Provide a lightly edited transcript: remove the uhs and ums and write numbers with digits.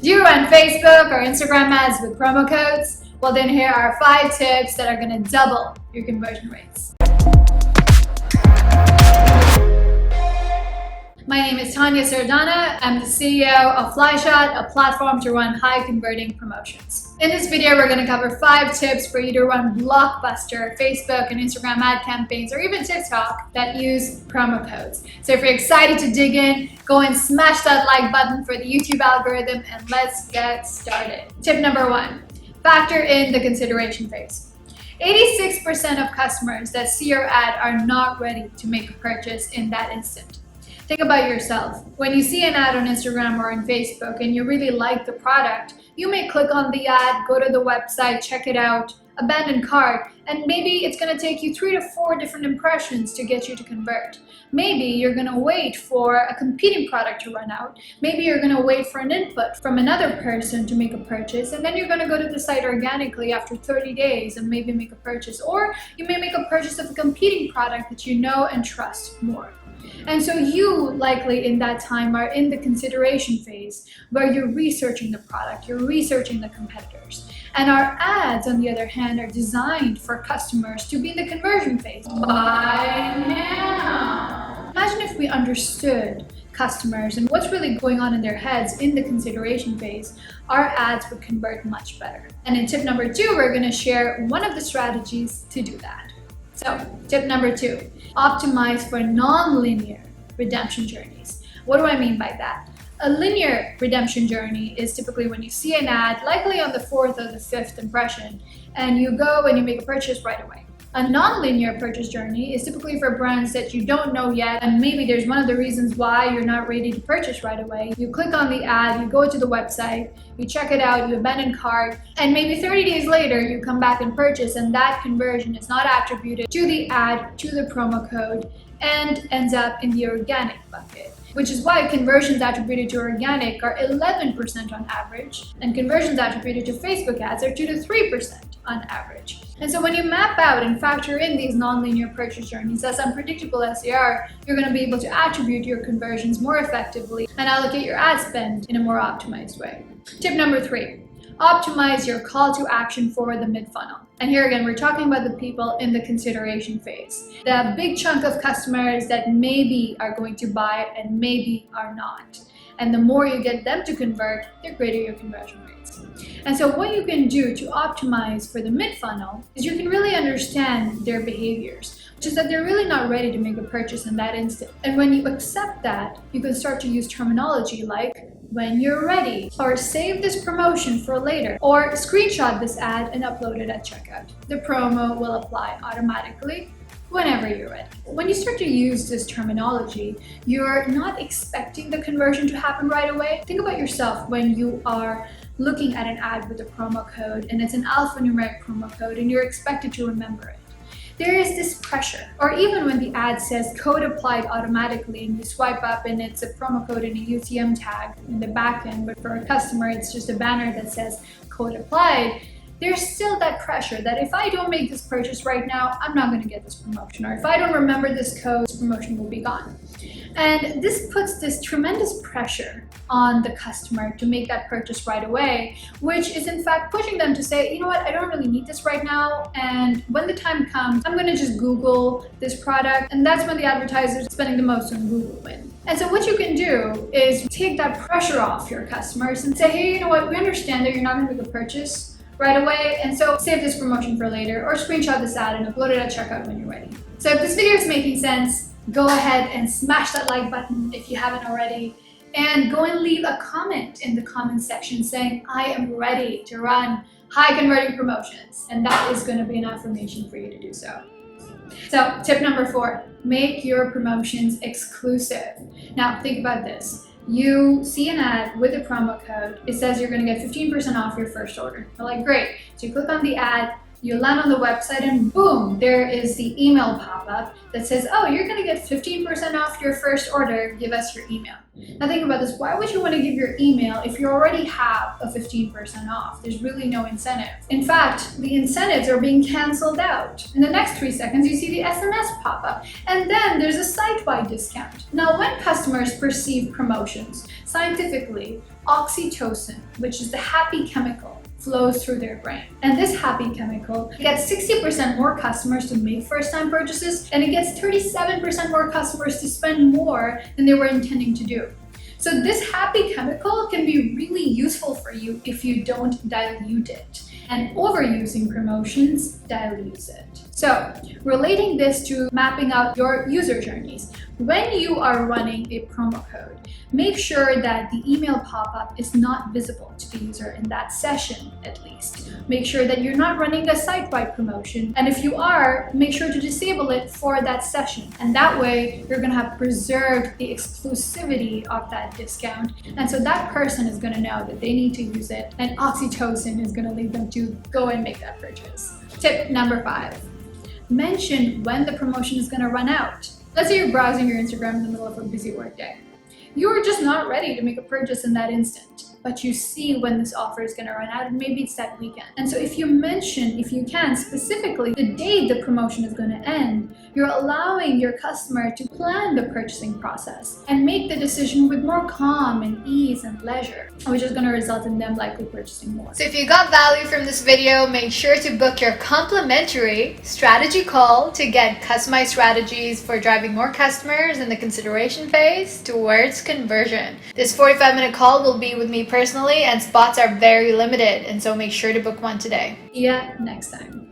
Do you run Facebook or Instagram ads with promo codes? Well, then here are 5 tips that are going to double your conversion rates. My name is Tanya Sardana. I'm the CEO of Flyshot, a platform to run high converting promotions. In this video, we're going to cover 5 tips for you to run blockbuster Facebook and Instagram ad campaigns, or even TikTok, that use promo codes. So if you're excited to dig in, go and smash that like button for the YouTube algorithm, and let's get started. Tip number 1, factor in the consideration phase. 86% of customers that see your ad are not ready to make a purchase in that instant. Think about yourself. When you see an ad on Instagram or on Facebook and you really like the product, you may click on the ad, go to the website, check it out, abandon cart, and maybe it's going to take you 3 to 4 different impressions to get you to convert. Maybe you're going to wait for a competing product to run out. Maybe you're going to wait for an input from another person to make a purchase, and then you're going to go to the site organically after 30 days and maybe make a purchase. Or you may make a purchase of a competing product that you know and trust more. And so you likely in that time are in the consideration phase where you're researching the product, you're researching the competitors. And our ads, on the other hand, are designed for customers to be in the conversion phase. Buy now. Imagine if we understood customers and what's really going on in their heads in the consideration phase, our ads would convert much better. And in tip number 2, we're going to share one of the strategies to do that. So, tip number 2, optimize for nonlinear redemption journeys. What do I mean by that? A linear redemption journey is typically when you see an ad, likely on the 4th or the 5th impression, and you go and you make a purchase right away. A nonlinear purchase journey is typically for brands that you don't know yet, and maybe there's one of the reasons why you're not ready to purchase right away. You click on the ad, you go to the website, you check it out, you abandon cart, and maybe 30 days later you come back and purchase, and that conversion is not attributed to the ad, to the promo code, and ends up in the organic bucket. Which is why conversions attributed to organic are 11% on average, and conversions attributed to Facebook ads are 2 to 3% on average. And so when you map out and factor in these nonlinear purchase journeys, as unpredictable as they are, you're going to be able to attribute your conversions more effectively and allocate your ad spend in a more optimized way. Tip number 3, optimize your call to action for the mid-funnel. And here again, we're talking about the people in the consideration phase. The big chunk of customers that maybe are going to buy and maybe are not. And the more you get them to convert, the greater your conversion rates. And so what you can do to optimize for the mid-funnel is you can really understand their behaviors, which is that they're really not ready to make a purchase in that instant. And when you accept that, you can start to use terminology like, when you're ready, or save this promotion for later, or screenshot this ad and upload it at checkout. The promo will apply automatically whenever you're ready. When you start to use this terminology, you're not expecting the conversion to happen right away. Think about yourself when you are looking at an ad with a promo code and it's an alphanumeric promo code and you're expected to remember it. There is this pressure. Or even when the ad says code applied automatically and you swipe up and it's a promo code and a UTM tag in the back end, but for a customer it's just a banner that says code applied, there's still that pressure that if I don't make this purchase right now, I'm not going to get this promotion. Or if I don't remember this code, this promotion will be gone. And this puts this tremendous pressure on the customer to make that purchase right away, which is in fact pushing them to say, you know what, I don't really need this right now. And when the time comes, I'm going to just Google this product. And that's when the advertisers are spending the most on Google win. And so what you can do is take that pressure off your customers and say, hey, you know what, we understand that you're not going to make a purchase right away, and so save this promotion for later, or screenshot this ad and upload it at checkout when you're ready. So if this video is making sense, go ahead and smash that like button if you haven't already, and go and leave a comment in the comment section saying, I am ready to run high converting promotions, and that is going to be an affirmation for you to do so. So tip number 4, make your promotions exclusive. Now think about this. You see an ad with a promo code, it says you're going to get 15% off your first order. You're like, great. So you click on the ad, you land on the website, and boom, there is the email pop-up that says, oh, you're going to get 15% off your first order, give us your email. Now think about this, why would you want to give your email if you already have a 15% off? There's really no incentive. In fact, the incentives are being canceled out. In the next 3 seconds, you see the SMS pop up, and then there's a site-wide discount. Now, when customers perceive promotions, scientifically, oxytocin, which is the happy chemical, flows through their brain. And this happy chemical gets 60% more customers to make first-time purchases, and it gets 37% more customers to spend more than they were intending to do. So this happy chemical can be really useful for you if you don't dilute it. And overusing promotions dilutes it. So, relating this to mapping out your user journeys, when you are running a promo code, make sure that the email pop-up is not visible to the user in that session, at least. Make sure that you're not running a site-wide promotion, and if you are, make sure to disable it for that session. And that way, you're gonna have preserved the exclusivity of that discount, and so that person is gonna know that they need to use it, and oxytocin is gonna lead them to go and make that purchase. Tip number 5. Mention when the promotion is gonna run out. Let's say you're browsing your Instagram in the middle of a busy workday. You're just not ready to make a purchase in that instant, but you see when this offer is gonna run out, and maybe it's that weekend. And so if you mention, if you can, specifically the day the promotion is gonna end, you're allowing your customer to plan the purchasing process and make the decision with more calm and ease and leisure, which is gonna result in them likely purchasing more. So if you got value from this video, make sure to book your complimentary strategy call to get customized strategies for driving more customers in the consideration phase towards conversion. This 45-minute call will be with me personally, and spots are very limited, and so make sure to book one today. See ya next time.